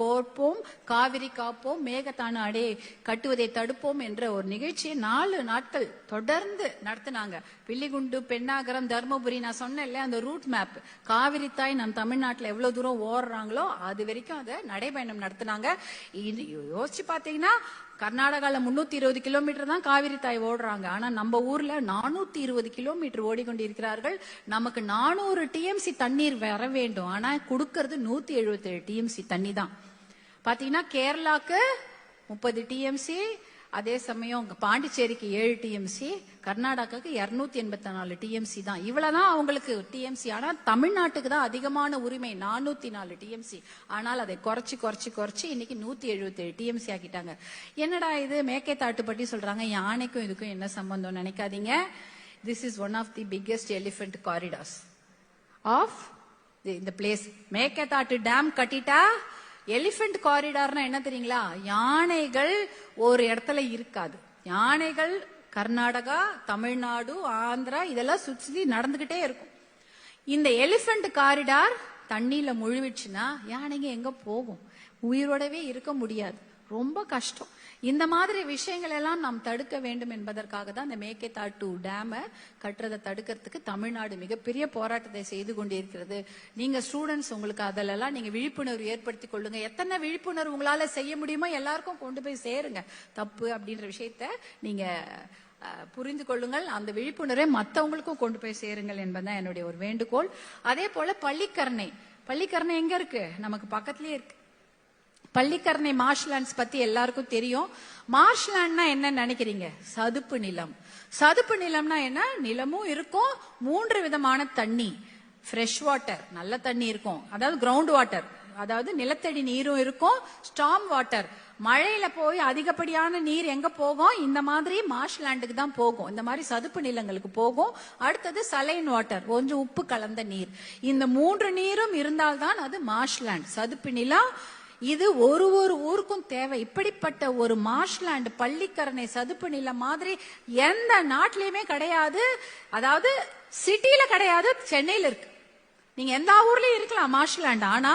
கோர்ப்போம், காவிரி காப்போம், மேகதான அடை கட்டுவதை தடுப்போம் என்ற ஒரு நிகழ்ச்சியை 4 நாட்கள் தொடர்ந்து நடத்தினாங்க. பில்லிகுண்டு, பெண்ணாகரம், தர்மபுரி, நான் சொன்னேன்ல அந்த ரூட் மேப், காவிரி தாய் நம் தமிழ்நாட்டில் எவ்வளவு தூரம் ஓடுறாங்களோ அது வரைக்கும் அதை நடைபயணம் நடத்தினாங்க. யோசிச்சு பாத்தீங்கன்னா, கர்நாடகால 320 கிலோமீட்டர் தான் காவிரி தாய் ஓடுறாங்க. ஆனா நம்ம ஊர்ல 420 கிலோமீட்டர் ஓடிக்கொண்டிருக்கிறார்கள். நமக்கு 400 டிஎம்சி தண்ணீர் வர வேண்டும், ஆனா கொடுக்கறது 177 டிஎம்சி தண்ணி தான். பாத்தீங்கன்னா கேரளாக்கு 30 டிஎம்சி, அதே சமயம் பாண்டிச்சேரிக்கு 7 டிஎம்சி, கர்நாடகாவுக்கு 284 டிஎம்சி தான். இவ்வளவுதான் அவங்களுக்கு டிஎம்சி. ஆனா தமிழ்நாட்டுக்கு தான் அதிகமான உரிமை, 404 டிஎம்சி. ஆனால் அதை குறைச்சு இன்னைக்கு 177 டிஎம்சி ஆக்கிட்டாங்க. என்னடா இது மேக்கேதாட்டு பற்றி சொல்றாங்க, யானைக்கும் இதுக்கும் என்ன சம்பந்தம் நினைக்காதீங்க. This is one of the biggest elephant corridors of the place. Mekedatu dam கட்டிட்டா எலிபென்ட் காரிடார்னா என்ன தெரியுங்களா? யானைகள் ஒரு இடத்துல இருக்காது. யானைகள் கர்நாடகா, தமிழ்நாடு, ஆந்திரா இதெல்லாம் சுற்றி நடந்துகிட்டே இருக்கும். இந்த எலிபென்ட் காரிடார் தண்ணியில முழுவிடுச்சுன்னா யானைங்க எங்க போகும்? உயிரோடவே இருக்க முடியாது. ரொம்ப கஷ்டம். இந்த மாதிரி விஷயங்கள் எல்லாம் நாம் தடுக்க வேண்டும் என்பதற்காக தான் இந்த மேகதாட்டு டேம கட்டுறதை தடுக்கிறதுக்கு தமிழ்நாடு மிகப்பெரிய போராட்டத்தை செய்து கொண்டிருக்கிறது. நீங்க ஸ்டூடெண்ட்ஸ் உங்களுக்கு அதெல்லாம் நீங்க விழிப்புணர்வு ஏற்படுத்தி கொள்ளுங்க. எத்தனை விழிப்புணர்வு உங்களால செய்ய முடியுமோ எல்லாருக்கும் கொண்டு போய் சேருங்க. தப்பு அப்படின்ற விஷயத்த நீங்க புரிந்து கொள்ளுங்கள். அந்த விழிப்புணர்வை மற்றவங்களுக்கும் கொண்டு போய் சேருங்கள் என்பதுதான் என்னுடைய ஒரு வேண்டுகோள். அதே போல பள்ளிக்கரணை எங்க இருக்கு? நமக்கு பக்கத்திலேயே இருக்கு. பள்ளிக்கரணை மார்ஷ்லாண்ட்ஸ் பத்தி எல்லாருக்கும் தெரியும். மார்ஷ்லாண்ட்னா என்ன நினைக்கிறீங்க? சதுப்பு நிலம். சதுப்பு நிலம்னா என்ன? நிலமும் இருக்கும், 3 விதமான தண்ணி. ஃப்ரெஷ் வாட்டர், நல்ல தண்ணி இருக்கும், அதாவது கிரவுண்ட் வாட்டர், அதாவது நிலத்தடி நீரும் இருக்கும். ஸ்டார்ம் வாட்டர், மழையில போய் அதிகப்படியான நீர் எங்க போகும்? இந்த மாதிரி மார்ஷ்லாண்டுக்கு தான் போகும். இந்த மாதிரி சதுப்பு நிலங்களுக்கு போகும். அடுத்தது சலைன் வாட்டர், கொஞ்சம் உப்பு கலந்த நீர். இந்த 3 நீரும் இருந்தால்தான் அது மார்ஷ்லாண்ட், சதுப்பு நிலம். இது ஒரு ஊருக்கும் தேவை. இப்படிப்பட்ட ஒரு மார்ஷ்லாண்ட், பள்ளிக்கரணை, சதுப்பு நிலம் மாதிரி எந்த நாட்டிலயுமே கிடையாது. அதாவது சிட்டில கிடையாது, சென்னையில இருக்கு. நீங்க எந்த ஊர்லயும் இருக்கலாம் மார்ஷ்லாண்ட். ஆனா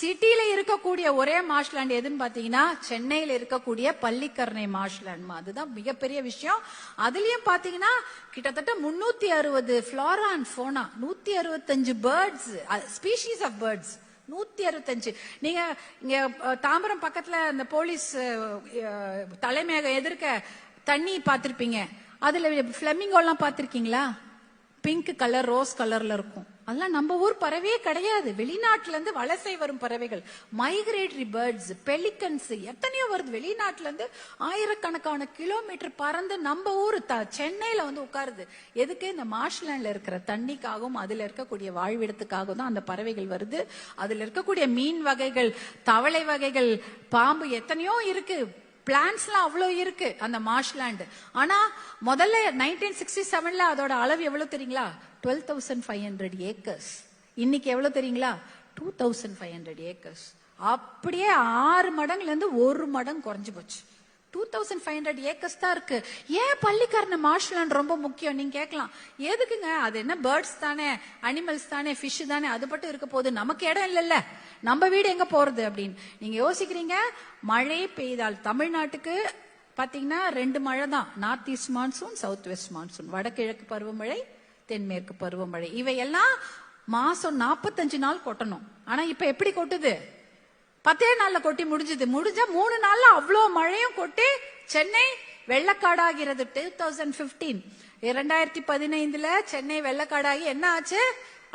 சிட்டில இருக்கக்கூடிய ஒரே மார்ஷ்லாண்ட் எதுன்னு பாத்தீங்கன்னா சென்னையில இருக்கக்கூடிய பள்ளிக்கரணை மார்ஷ்லாண்ட். அதுதான் மிகப்பெரிய விஷயம். அதுலயும் பாத்தீங்கன்னா கிட்டத்தட்ட 360 flora and fauna, 165 birds, species of birds, 165. நீங்க இங்க தாம்பரம் பக்கத்துல இந்த போலீஸ் தலைமையக எதிர்க்க தண்ணி பாத்திருப்பீங்க. அதுல பிளமிங்கோ எல்லாம் பாத்திருக்கீங்களா? பிங்க் கலர், ரோஸ் கலர்ல இருக்கும். அதெல்லாம் நம்ம ஊர் பறவையே கிடையாது. வெளிநாட்டுல இருந்து வலசை வரும் பறவைகள், மைக்ரேட்டரி பேர்ட்ஸ், பெலிகன்ஸ் எத்தனையோ வருது. வெளிநாட்டுல இருந்து ஆயிரக்கணக்கான கிலோமீட்டர் பறந்து நம்ம ஊர் சென்னையில வந்து உட்காருது. எதுக்கு? இந்த மார்ஷ்லாண்ட்ல இருக்கிற தண்ணிக்காகவும் அதுல இருக்கக்கூடிய வாழ்விடத்துக்காகவும் தான் அந்த பறவைகள் வருது. அதுல இருக்கக்கூடிய மீன் வகைகள், தவளை வகைகள், பாம்பு எத்தனையோ இருக்கு. பிளான்ஸ்லாம் அவ்வளோ இருக்கு அந்த மார்ஷ்லாண்ட். ஆனா முதல்ல 1967ல அதோட அளவு எவ்வளவு தெரியுங்களா? 12,500 ஏக்கர்ஸ். இன்னைக்கு எவ்வளவு தெரியுங்களா? 2,500 ஏக்கர்ஸ். அப்படியே 6 மடங்குல இருந்து 1 மடங்கு குறைஞ்சு போச்சு. 2,500 ஏக்கர்ஸ் தான் இருக்கு. ஏன் பள்ளிக்கரணை மார்ஷ்லாண்ட் ரொம்ப முக்கியம் நீங்க கேட்கலாம். எதுக்குங்க? அது என்ன பேர்ட்ஸ் தானே, அனிமல்ஸ் தானே, ஃபிஷ் தானே, அது மட்டும் இருக்க போகுது, நமக்கு இடம் இல்லைல்ல, நம்ம வீடு எங்க போறது அப்படின்னு நீங்க யோசிக்கிறீங்க. மழை பெய்தால் தமிழ்நாட்டுக்கு பாத்தீங்கன்னா 2 மழை தான். North east monsoon, south west monsoon, வடகிழக்கு பருவமழை, தென்மேற்கு பருவமழை. இவையெல்லாம் மாசம் 45 நாள் கொட்டணும். ஆனா இப்ப எப்படி கொட்டுது? 10 நாள்ல கொட்டி முடிஞ்ச 3 நாள்ல அவ்வளோ மழையும் கொட்டி சென்னை வெள்ளக்காடாகிறது. 2015 2015ல சென்னை வெள்ளக்காடாகி என்ன ஆச்சு?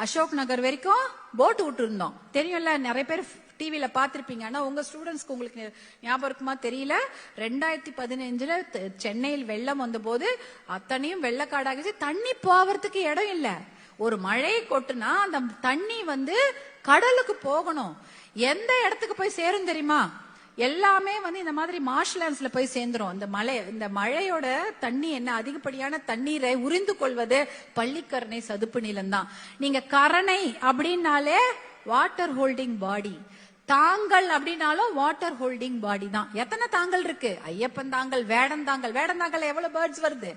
அசோக் நகர் வரைக்கும் போட் விட்டு இருந்தோம். தெரியும்ல, நிறைய பேர் டிவில பாத்திருப்பீங்க. ஆனா உங்க ஸ்டூடெண்ட்ஸ்க்கு உங்களுக்கு ஞாபகம் இருக்குமா தெரியல. 2015ல சென்னையில் வெள்ளம் வந்த போது அத்தனையும் வெள்ளக்காடாகிச்சு. தண்ணி போவதுக்கு இடம் இல்ல. ஒரு மழை கொட்டுனா அந்த தண்ணி வந்து கடலுக்கு போகணும். எந்த இடத்துக்கு போய் சேரும் தெரியுமா? எல்லாமே வந்து இந்த மாதிரி மார்ஷ்லாண்ட்ஸ்ல போய் சேர்ந்துரும். இந்த மழையோட தண்ணி என்ன, அதிகப்படியான தண்ணீரை உறிந்து கொள்வது பள்ளிக்கரணை சதுப்பு நிலம் தான். நீங்க கரணை அப்படின்னாலே வாட்டர் ஹோல்டிங் பாடி, தாங்கல் அப்படின்னாலும் வாட்டர் ஹோல்டிங் பாடி தான். எத்தனை தாங்கல் இருக்கு? ஐயப்பன் தாங்கல், வேடந்தாங்கல். வேடந்தாங்கல் எவ்வளவு பேர்ட்ஸ் வருது?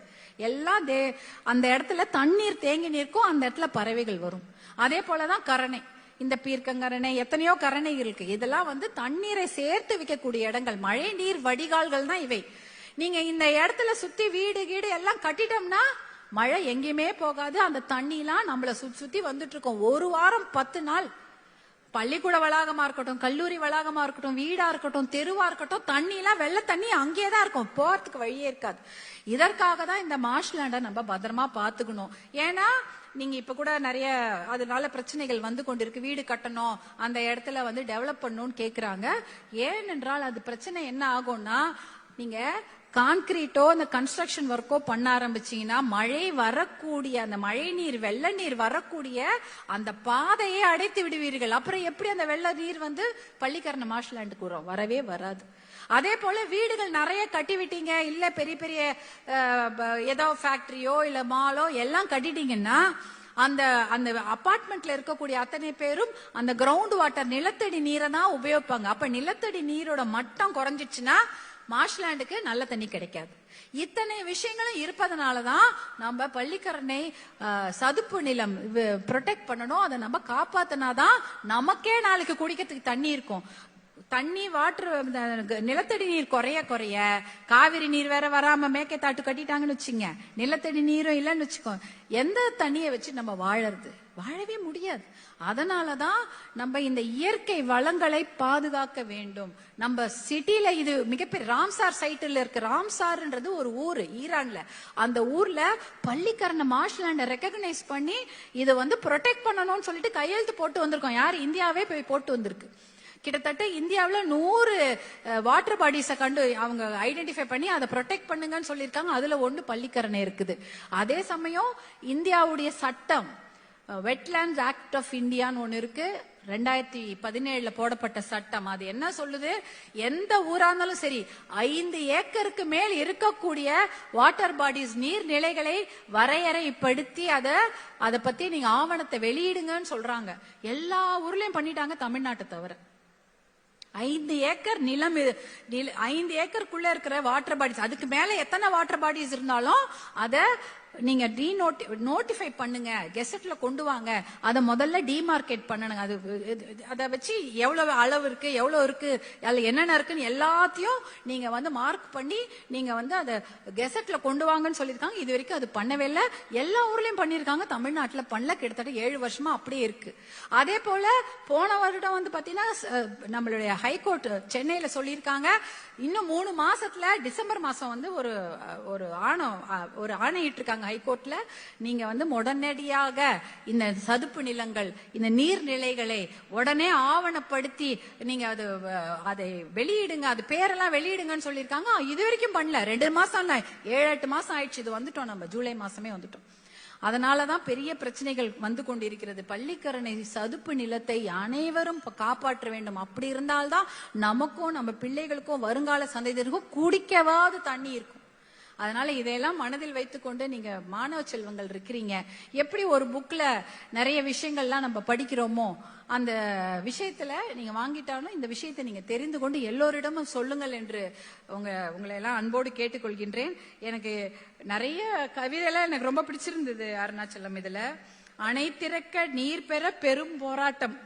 எல்லாம் அந்த இடத்துல தண்ணீர் தேங்கி நிற்கும், அந்த இடத்துல பறவைகள் வரும். அதே போலதான் கரணை, இந்த பீர்க்கங்கரணை, எத்தனையோ கரணைகள் இருக்கு. இதெல்லாம் வந்து தண்ணீரை சேர்த்து வைக்கக்கூடிய இடங்கள், மழை நீர் வடிகால்கள் தான் இவை. நீங்க இந்த இடத்துல சுத்தி வீடு கீடு எல்லாம் கட்டிட்டோம்னா மழை எங்கேயுமே போகாது. அந்த தண்ணி எல்லாம் நம்மள சுத்தி வந்துட்டு இருக்கோம். 1 வாரம் 10 நாள் பள்ளிக்கூட வளாகமா இருக்கட்டும், கல்லூரி வளாகமா இருக்கட்டும், வீடா இருக்கட்டும், தெருவா இருக்கட்டும், தண்ணி எல்லாம் வெள்ள தண்ணி அங்கேயேதான் இருக்கும், போறதுக்கு வழியே இருக்காது. இதற்காக தான் இந்த மார்ஷ்லாண்டை நம்ம பத்திரமா பாத்துக்கணும். ஏன்னா நீங்க இப்ப கூட நிறைய அதனால பிரச்சனைகள் வந்து கொண்டிருக்கு. வீடு கட்டணும், அந்த இடத்துல வந்து டெவலப் பண்ணணும்னு கேக்குறாங்க. ஏனென்றால் அது பிரச்சனை என்ன ஆகும்னா, நீங்க கான்கிரீட்டோ இந்த கன்ஸ்ட்ரக்ஷன் ஒர்க்கோ பண்ண ஆரம்பிச்சீங்கன்னா மழை வரக்கூடிய அந்த மழை நீர் வெள்ள நீர் வரக்கூடிய அந்த பாதையை அடைத்து விடுவீர்கள். அப்புறம் எப்படி அந்த வெள்ள நீர் வந்து பள்ளிக்கரணை மார்ஷ்லாண்டுக்கு வரும்? வரவே வராது. அதே போல வீடுகள் நிறைய கட்டி விட்டீங்க, இல்ல பெரிய பெரிய ஏதோ ஃபேக்டரியோ இல்ல மாலோ எல்லாம் கட்டிட்டீங்கன்னா அந்த அந்த அபார்ட்மெண்ட்ல இருக்கக்கூடிய அத்தனை பேரும் அந்த கிரவுண்ட் வாட்டர் நிலத்தடி நீரை தான் உபயோகிப்பாங்க. அப்ப நிலத்தடி நீரோட மட்டம் குறைஞ்சிச்சுன்னா மார்ஷ்லாண்டுக்கு நல்ல தண்ணி கிடைக்காது. இத்தனை விஷயங்களும் இருப்பதனாலதான் நம்ம பள்ளிக்கரணை சதுப்பு நிலம் ப்ரொடெக்ட் பண்ணணும். அதை நம்ம காப்பாத்தினாதான் நமக்கே நாளைக்கு குடிக்கிறதுக்கு தண்ணி இருக்கும். தண்ணி வாட்டர் நிலத்தடி நீர் குறைய குறைய காவிரி நீர் வேற வராம மேற்கே கட்டிட்டாங்கன்னு வச்சுங்க, நிலத்தடி நீரும் இல்லைன்னு வச்சுக்கோ, எந்த தண்ணியை வச்சு நம்ம வாழறது? வாழவே முடியாது. அதனாலதான் நம்ம இந்த இயற்கை வளங்களை பாதுகாக்க வேண்டும். நம்ம சிட்டில இது மிகப்பெரிய ராம்சார் சைட்டில் இருக்கு. ராம்சார்ன்றது ஒரு ஊரு ஈரான்ல. அந்த ஊர்ல பள்ளிக்கரணை மார்ஷ்லாண்டை ரெகக்னைஸ் பண்ணி இதை வந்து ப்ரொடெக்ட் பண்ணணும்னு சொல்லிட்டு கையெழுத்து போட்டு வந்திருக்கோம். யார்? இந்தியாவே போய் போட்டு வந்திருக்கு. கிட்டத்தட்ட இந்தியாவில் 100 வாட்டர் பாடிஸை கண்டு அவங்க ஐடென்டிஃபை பண்ணி அதை ப்ரொடெக்ட் பண்ணுங்கன்னு சொல்லியிருக்காங்க. அதுல ஒன்று பள்ளிக்கரணை இருக்குது. அதே சமயம் இந்தியாவுடைய சட்டம் வெட்லாண்ட்ஸ் ஆக்ட் ஆஃப் இந்தியான்னு ஒன்று இருக்கு. 2017 போடப்பட்ட சட்டம். அது என்ன சொல்லுது? எந்த ஊரா இருந்தாலும் சரி 5 ஏக்கருக்கு மேல் இருக்கக்கூடிய வாட்டர் பாடிஸ் நீர்நிலைகளை வரையறைப்படுத்தி அதை பத்தி நீங்க ஆவணத்தை வெளியிடுங்கன்னு சொல்றாங்க. எல்லா ஊர்லயும் பண்ணிட்டாங்க, தமிழ்நாட்டை தவிர. 5 ஏக்கர் நிலம், 5 ஏக்கருக்குள்ள இருக்கிற வாட்டர் பாடிஸ், அதுக்கு மேல எத்தனை வாட்டர் பாடிஸ் இருந்தாலும் அத நீங்க நோட்டிஃபை பண்ணுங்க, கெசட்ல கொண்டு வாங்க. அதை முதல்ல டிமார்க்கெட் பண்ணணுங்க. அதை வச்சு எவ்வளவு அளவு இருக்கு, எவ்வளவு இருக்கு, அதுல என்னென்ன இருக்குன்னு எல்லாத்தையும் நீங்க வந்து மார்க் பண்ணி நீங்க வந்து அதை கெசட்ல கொண்டு வாங்கன்னு சொல்லியிருக்காங்க. இது வரைக்கும் அது பண்ணவே இல்லை. எல்லா ஊர்லயும் பண்ணிருக்காங்க, தமிழ்நாட்டுல பண்ணல. கிட்டத்தட்ட 7 வருஷமா அப்படியே இருக்கு. அதே போல போன வருடம் வந்து பாத்தீங்கன்னா நம்மளுடைய ஹைகோர்ட் சென்னையில சொல்லியிருக்காங்க, இன்னும் 3 மாசத்துல டிசம்பர் மாசம் வந்து ஒரு ஆணையிட்டு இருக்காங்க ஹைகோர்ட்ல. நீங்க வந்து உடனடியாக இந்த சதுப்பு நிலங்கள், இந்த நீர்நிலைகளை உடனே ஆவணப்படுத்தி நீங்க அதை வெளியிடுங்க, அது பேரெல்லாம் வெளியிடுங்கன்னு சொல்லியிருக்காங்க. இது வரைக்கும் பண்ணல. 2 மாசம் 7-8 மாசம் ஆயிடுச்சு. இது வந்துட்டோம், நம்ம ஜூலை மாசமே வந்துட்டோம். அதனாலதான் பெரிய பிரச்சனைகள் வந்து கொண்டிருக்கிறது. பள்ளிக்கரணை சதுப்பு நிலத்தை அனைவரும் காப்பாற்ற வேண்டும். அப்படி இருந்தால்தான் நமக்கும் நம்ம பிள்ளைகளுக்கும் வருங்கால சந்ததியினருக்கும் குடிக்கவாது தண்ணி இருக்கும். அதனால இதையெல்லாம் மனதில் வைத்துக்கொண்டு நீங்க மாணவ செல்வங்கள் இருக்கிறீங்க, எப்படி ஒரு புக்ல நிறைய விஷயங்கள்லாம் நம்ம படிக்கிறோமோ அந்த விஷயத்துல நீங்க வாங்கிட்டாலும் இந்த விஷயத்தை நீங்க தெரிந்து கொண்டு எல்லோரிடமும் சொல்லுங்கள் என்று உங்களை எல்லாம் அன்போடு கேட்டுக்கொள்கின்றேன். எனக்கு நிறைய கவிதையெல்லாம் எனக்கு ரொம்ப பிடிச்சிருந்தது அருணாச்சலம். இதுல அணை திறக்க நீர் பெற பெரும் போராட்டம்,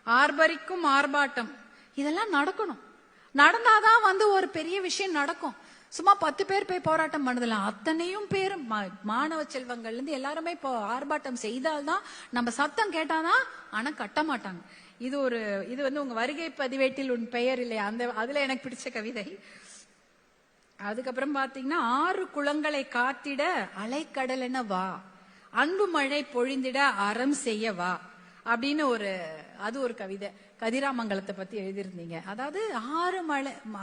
ஆர்ப்பரிக்கும் ஆர்ப்பாட்டம், இதெல்லாம் நடக்கணும். நடந்தாதான் வந்து ஒரு பெரிய விஷயம் நடக்கும். சும்மா 10 பேர் போய் போராட்டம் பண்ணதில்ல, அத்தனையும் பேரும் மாணவ செல்வங்கள்ல இருந்து எல்லாருமே இப்போ ஆர்ப்பாட்டம் செய்தால்தான், நம்ம சத்தம் கேட்டாதான் ஆனா கட்ட மாட்டாங்க. இது வந்து உங்க வருகை பதிவேட்டில் உன் பெயர் இல்லையா, அதுல எனக்கு பிடிச்ச கவிதை. அதுக்கப்புறம் பாத்தீங்கன்னா 6 குளங்களை காத்திட அலைக்கடலென வா, அன்பு மழை பொழிந்திட அறம் செய்ய வா அப்படின்னு அது ஒரு கவிதை. கதிராமங்கலத்தை பத்தி எழுதியிருந்தீங்க. அதாவது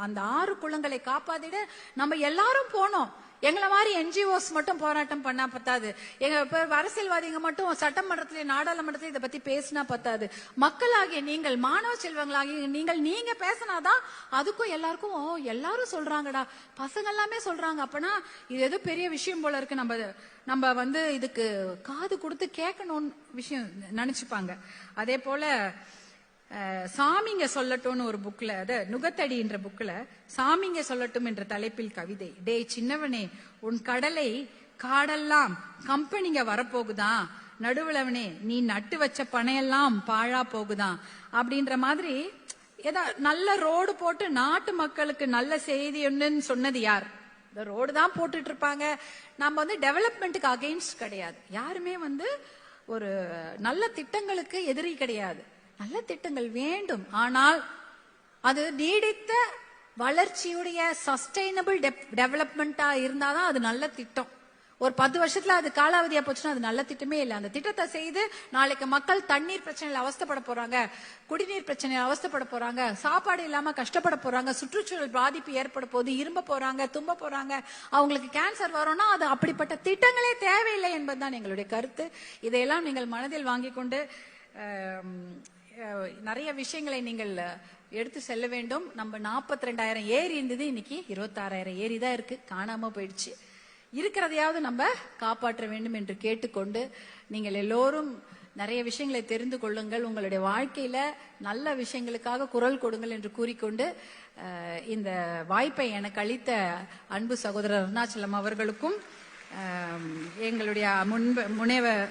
அந்த 6 குளங்களை காப்பாத்திட நம்ம எல்லாரும் போனோம். எங்களை மாதிரி என்ஜிஓஸ் மட்டும் போராட்டம் பண்ணா பத்தாது. அரசியல்வாதிங்க மட்டும் சட்டமன்றத்திலே நாடாளுமன்றத்திலே இதை பத்தி பேசினா பத்தாது. மக்களாகிய நீங்கள், மாணவ செல்வங்களாகிய நீங்க பேசினாதான் அதுக்கும் எல்லாருக்கும் எல்லாரும் சொல்றாங்கடா, பசங்க எல்லாமே சொல்றாங்க, அப்பனா இது ஏதோ பெரிய விஷயம் போல இருக்கு, நம்ம வந்து இதுக்கு காது கொடுத்து கேட்கணும்னு விஷயம் நினைச்சுப்பாங்க. அதே போல சாமிங்க சொல்லட்டும்னு ஒரு புக்ல, நுகத்தடி என்ற புக்ல சாமிங்க சொல்லட்டும் என்ற தலைப்பில் கவிதை. டே சின்னவனே, உன் கடலை காடெல்லாம் கம்பெனிங்க வரப்போகுதான், நடுவுலவனே நீ நட்டு வச்ச பனையெல்லாம் பாழா போகுதான் அப்படின்ற மாதிரி நல்ல ரோடு போட்டு நாட்டு மக்களுக்கு நல்ல செய்தி ஒண்ணுன்னு சொன்னது யார்? இந்த ரோடு தான் போட்டுட்டு இருப்பாங்க. நம்ம வந்து டெவலப்மெண்ட்டுக்கு அகைன்ஸ்ட் கிடையாது, யாருமே வந்து ஒரு நல்ல திட்டங்களுக்கு எதிரி கிடையாது. நல்ல திட்டங்கள் வேண்டும், ஆனால் அது நீடித்த வளர்ச்சியுடைய சஸ்டைனபிள் டெவலப்மெண்டா இருந்தாதான் அது நல்ல திட்டம். ஒரு 10 வருஷத்துல அது காலாவதியா போச்சுன்னா அது நல்ல திட்டமே இல்லை. அந்த திட்டத்தை செய்து நாளைக்கு மக்கள் தண்ணீர் பிரச்சனையில அவஸ்தைப்பட போறாங்க, குடிநீர் பிரச்சனையில அவஸ்தைப்பட போறாங்க, சாப்பாடு இல்லாம கஷ்டப்பட போறாங்க, சுற்றுச்சூழல் பாதிப்பு ஏற்பட போது, இரும்ப போறாங்க, தும்ப போறாங்க, அவங்களுக்கு கேன்சர் வரும்னா அது அப்படிப்பட்ட திட்டங்களே தேவையில்லை என்பதுதான் எங்களுடைய கருத்து. இதையெல்லாம் நீங்கள் மனதில் வாங்கிக் கொண்டு நிறைய விஷயங்களை நீங்கள் எடுத்து செல்ல வேண்டும். நம்ம 42,000 ஏரி இருந்தது, இன்னைக்கு 26,000 ஏரி தான் இருக்கு, காணாம போயிடுச்சு. இருக்கிறதையாவது நம்ம காப்பாற்ற வேண்டும் என்று கேட்டுக்கொண்டு நீங்கள் எல்லோரும் நிறைய விஷயங்களை தெரிந்து கொள்ளுங்கள், உங்களுடைய வாழ்க்கையில நல்ல விஷயங்களுக்காக குரல் கொடுங்கள் என்று கூறிக்கொண்டு இந்த வாய்ப்பை எனக்கு அளித்த அன்பு சகோதரர் அருணாச்சலம் அவர்களுக்கும் எங்களுடைய முனைவர்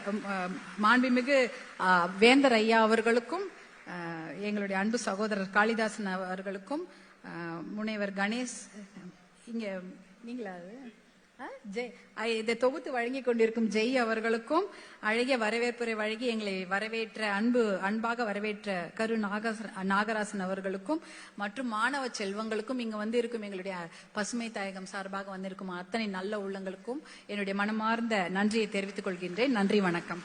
மாண்புமிகு வேந்தர் ஐயா அவர்களுக்கும் எங்களுடைய அன்பு சகோதரர் காளிதாசன் அவர்களுக்கும் முனைவர் கணேஷ் இங்க நீங்களா இதை தொகுத்து வழங்கி கொண்டிருக்கும் ஜெய் அவர்களுக்கும் அழகிய வரவேற்புரை வழங்கி எங்களை வரவேற்ற அன்பாக வரவேற்ற கரு நாகராசன் அவர்களுக்கும் மற்றும் மாணவ செல்வங்களுக்கும் இங்க வந்து இருக்கும் எங்களுடைய பசுமை தாயகம் சார்பாக வந்திருக்கும் அத்தனை நல்ல உள்ளங்களுக்கும் என்னுடைய மனமார்ந்த நன்றியை தெரிவித்துக் கொள்கின்றேன். நன்றி, வணக்கம்.